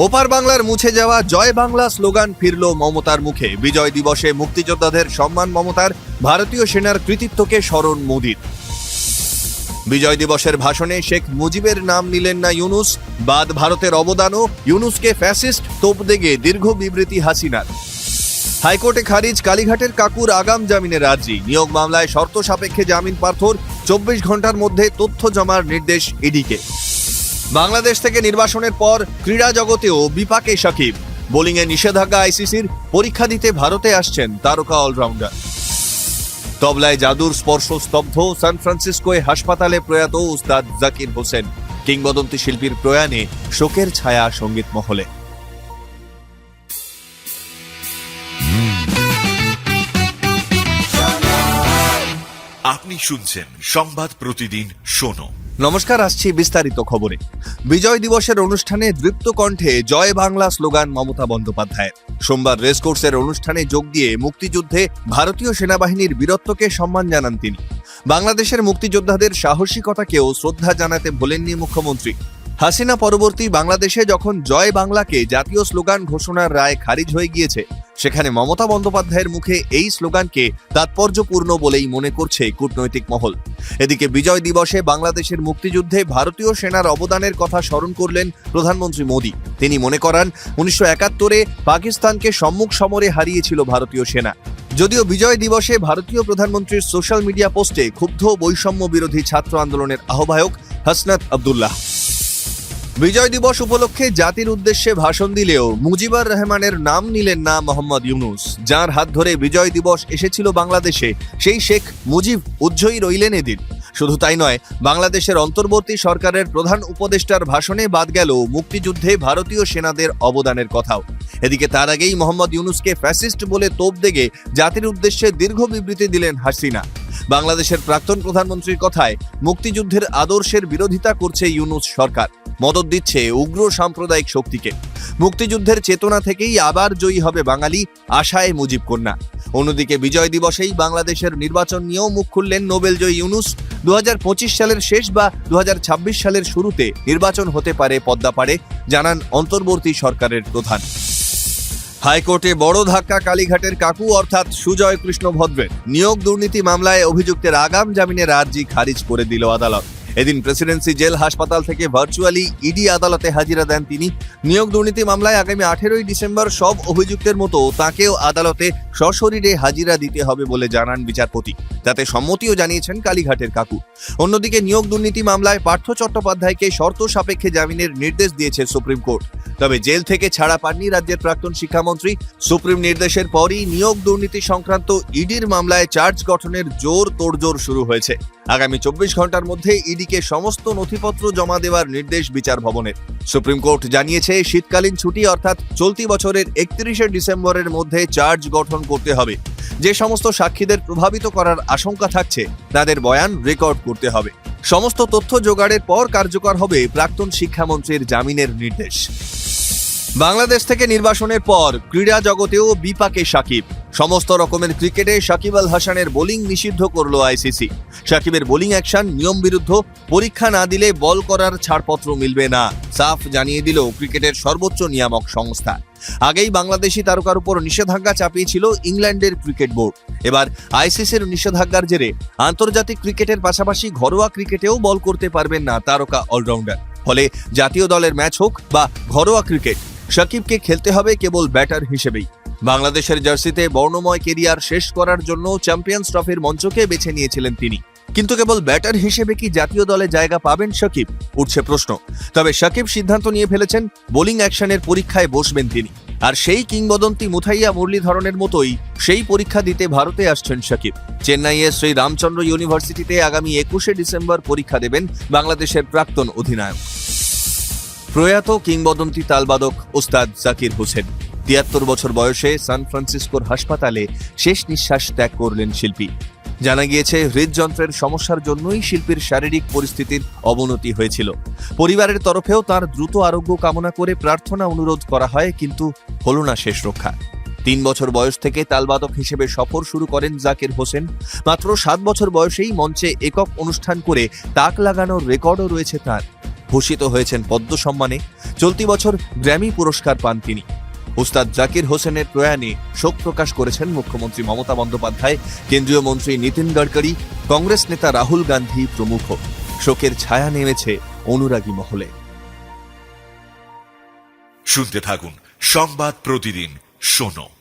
ওপার বাংলার মুছে যাওয়া জয় বাংলা স্লোগান ফিরল মমতার মুখে। বিজয় দিবসে মুক্তিযোদ্ধাদের সম্মান মমতার, ভারতীয় সেনার কৃতিত্বকে স্মরণ মোদির। বিজয় দিবসের ভাষণে শেখ মুজিবের নাম নিলেন না ইউনুস, বাদ ভারতের অবদানও। ইউনুসকে ফ্যাসিস্ট তোপ দেগে দীর্ঘ বিবৃতি হাসিনার। হাইকোর্টে খারিজ কালীঘাটের কাকুর আগাম জামিনের আর্জি। নিয়োগ মামলায় শর্ত সাপেক্ষে জামিন প্রার্থীর 24 ঘন্টার মধ্যে তথ্য জমার নির্দেশ ইডিকে। বাংলাদেশ থেকে নির্বাসনের পর ক্রীড়া জগতেও বিপাকে সাকিব। বোলিংয়ে নিষেধাজ্ঞা আইসিসির, পরীক্ষা দিতে ভারতে আসছেন তারকা অলরাউন্ডার। তবলায় জাদুর স্পর্শ স্তব্ধ, সান ফ্রান্সিসকোয় হাসপাতালে প্রয়াত উস্তাদ জাকির হোসেন। কিংবদন্তি শিল্পীর প্রয়াণে শোকের ছায়া সঙ্গীত মহলে। আপনি শুনছেন সংবাদ প্রতিদিন শোনো। নমস্কার, আসছি বিস্তারিত খবরে। বিজয় দিবসের অনুষ্ঠানে দৃপ্ত কণ্ঠে জয় বাংলা স্লোগান মমতা বন্দ্যোপাধ্যায়ের। সোমবার রেসকোর্সের অনুষ্ঠানে যোগ দিয়ে মুক্তিযুদ্ধে ভারতীয় সেনাবাহিনীর বীরত্বকে সম্মান জানান তিনি। বাংলাদেশের মুক্তিযোদ্ধাদের সাহসিকতাকেও শ্রদ্ধা জানাতে ভোলেননি মুখ্যমন্ত্রী। হাসিনা পরবর্তী বাংলাদেশে যখন জয় বাংলাকে জাতীয় স্লোগান ঘোষণার রায় খারিজ হয়ে গিয়েছে, সেখানে মমতা বন্দ্যোপাধ্যায়ের মুখে এই স্লোগানকে তাৎপর্যপূর্ণ বলেই মনে করছে কূটনৈতিক মহল। এদিকে বিজয় দিবসে বাংলাদেশের মুক্তিযুদ্ধে ভারতীয় সেনার অবদানের কথা স্মরণ করলেন প্রধানমন্ত্রী মোদী। তিনি মনে করান 1971-এ পাকিস্তানকে সম্মুখ সমরে হারিয়েছিল ভারতীয় সেনা। যদিও বিজয় দিবসে ভারতীয় প্রধানমন্ত্রীর সোশ্যাল মিডিয়া পোস্টে ক্ষুব্ধ বৈষম্য বিরোধী ছাত্র আন্দোলনের আহ্বায়ক হাসনাত আব্দুল্লাহ। বিজয় দিবস উপলক্ষে জাতির উদ্দেশ্যে ভাষণ দিলেও মুজিবুর রহমানের নাম নিলেন না মোহাম্মদ ইউনুস। যার হাত ধরে বিজয় দিবস এসেছিল বাংলাদেশে, সেই শেখ মুজিব উজ্জ্বয়ী রইলেন এদিন। শুধু তাই নয়, বাংলাদেশের অন্তর্বর্তী সরকারের প্রধান উপদেষ্টার ভাষণে বাদ গেল মুক্তিযুদ্ধে ভারতীয় সেনাদের অবদানের কথাও। এদিকে তার আগেই মোহাম্মদ ইউনুসকে ফ্যাসিস্ট বলে তোপ দেগে জাতির উদ্দেশ্যে দীর্ঘ বিবৃতি দিলেন হাসিনা। বাংলাদেশের প্রাক্তন প্রধানমন্ত্রীর কথায়, মুক্তিযুদ্ধের আদর্শের বিরোধিতা করছে ইউনুস সরকার, মদদ দিচ্ছে উগ্র সাম্প্রদায়িক শক্তিকে। মুক্তিযুদ্ধের চেতনা থেকেই আবার জয়ী হবে বাঙালি, আশায় মুজিব কন্যা। অন্যদিকে বিজয় দিবসেই বাংলাদেশের নির্বাচন নিয়েও মুখ খুললেন নোবেলজয়ী ইউনুস। 2025 সালের শেষ বা 2026 সালের শুরুতে নির্বাচন হতে পারে পদ্মাপাড়ে, জানান অন্তর্বর্তী সরকারের প্রধান। হাইকোর্টে বড় ধাক্কা কালীঘাটের কাকু অর্থাৎ সুজয় কৃষ্ণ ভদ্রের। নিয়োগ দুর্নীতি মামলায় অভিযুক্তের আগাম জামিনের আর্জি খারিজ করে দিল আদালত। এদিন প্রেসিডেন্সি জেল হাসপাতাল থেকে ভার্চুয়ালি ইডি আদালতে হাজিরা দেন তিনি। নিয়োগ দুর্নীতি মামলায় আগামী 18ই ডিসেম্বর সব অভিযুক্তের মতো তাঁকেও আদালতে সশরীরে হাজিরা দিতে হবে বলে জানান বিচারপতি। তাতে সম্মতিও জানিয়েছেন কালীঘাটের কাকু। অন্যদিকে নিয়োগ দুর্নীতি মামলায় পার্থ চট্টোপাধ্যায়কে শর্ত সাপেক্ষে জামিনের নির্দেশ দিয়েছে সুপ্রিম কোর্ট। তবে জেল থেকে ছাড়া পাননি রাজ্যের প্রাক্তন শিক্ষামন্ত্রী। সুপ্রিম নির্দেশের পরই নিয়োগ দুর্নীতি সংক্রান্ত ইডির মামলায় চার্জ গঠনের জোর তোড়জোড় শুরু হয়েছে। আগামী 24 ঘন্টার মধ্যে ইডিকে সমস্ত নথিপত্র জমা দেওয়ার নির্দেশ বিচার ভবনের। সুপ্রিম কোর্ট জানিয়েছে, শীতকালীন ছুটি অর্থাৎ চলতি বছরের 31শে ডিসেম্বরের মধ্যে চার্জ গঠন করতে হবে। যে সমস্ত সাক্ষীদের প্রভাবিত করার আশঙ্কা থাকছে, তাদের বয়ান রেকর্ড করতে হবে। সমস্ত তথ্য জোগাড়ের পর কার্যকর হবে প্রাক্তন শিক্ষামন্ত্রীর জামিনের নির্দেশ। বাংলাদেশ থেকে নির্বাসনের পর ক্রীড়া জগতেও বিপাকে সাকিব। সমস্ত রকমের ক্রিকেটে সাকিব আল হাসানের বোলিং নিষিদ্ধ করল আইসিসি। সাকিবের বোলিং অ্যাকশন নিয়ম বিরুদ্ধ, পরীক্ষা না দিলে বল করার ছাড়পত্র মিলবে না, সাফ জানিয়ে দিল ক্রিকেটের সর্বোচ্চ নিয়ামক সংস্থা। আগেই বাংলাদেশি তারকার উপর নিষেধাজ্ঞা চাপিয়েছিল ইংল্যান্ডের ক্রিকেট বোর্ড। এবার আইসিসির নিষেধাজ্ঞার জেরে আন্তর্জাতিক ক্রিকেটের পাশাপাশি ঘরোয়া ক্রিকেটেও বল করতে পারবেন না তারকা অলরাউন্ডার। ফলে জাতীয় দলের ম্যাচ হোক বা ঘরোয়া ক্রিকেট, সাকিবকে খেলতে হবে কেবল ব্যাটার হিসেবেই। বাংলাদেশের জার্সিতে বর্ণময় কেরিয়ার শেষ করার জন্য চ্যাম্পিয়ন্স ট্রফির মঞ্চকে বেছে নিয়েছিলেন তিনি। কিন্তু কেবল ব্যাটার হিসেবে কি জাতীয় দলে জায়গা পাবেন সাকিব, উঠছে প্রশ্ন। তবে সাকিব সিদ্ধান্ত নিয়ে ফেলেছেন, বোলিং অ্যাকশনের পরীক্ষায় বসবেন তিনি। আর সেই কিংবদন্তি মুথাইয়া মুরলীধরনের মতোই সেই পরীক্ষা দিতে ভারতে আসছেন সাকিব। চেন্নাইয়ের শ্রী রামচন্দ্র ইউনিভার্সিটিতে আগামী 21শে ডিসেম্বর পরীক্ষা দেবেন বাংলাদেশের প্রাক্তন অধিনায়ক। প্রয়াত কিংবদন্তি তালবাদক ওস্তাদ জাকির হোসেন 73 বছর বয়সে সান ফ্রান্সিসকোর হাসপাতালে শেষ নিঃশ্বাস ত্যাগ করলেন শিল্পী। জানা গিয়েছে, হৃদযন্ত্রের সমস্যার জন্যই শিল্পীর শারীরিক পরিস্থিতির অবনতি হয়েছিল। পরিবারের তরফেও তার দ্রুত আরোগ্য কামনা করে প্রার্থনা অনুরোধ করা হয়, কিন্তু হল না শেষ রক্ষা। 3 বছর বয়স থেকে তালবাদক হিসেবে সফর শুরু করেন জাকির হোসেন। মাত্র 7 বছর বয়সেই মঞ্চে একক অনুষ্ঠান করে তাক লাগানোর রেকর্ডও রয়েছে তার। ভূষিত হয়েছেন পদ্ম সম্মানে। চলতি বছর গ্র্যামি পুরস্কার পান তিনি। উস্তাদ জাকির হোসেনের প্রয়াণে শোক প্রকাশ করেছেন মুখ্যমন্ত্রী মমতা বন্দ্যোপাধ্যায়, কেন্দ্রীয় মন্ত্রী নীতিন গডকরি, কংগ্রেস নেতা রাহুল গান্ধী প্রমুখ। শোকের ছায়া নেমেছে অনুরাগী মহলে। শুনতে থাকুন সংবাদ প্রতিদিন শোনো।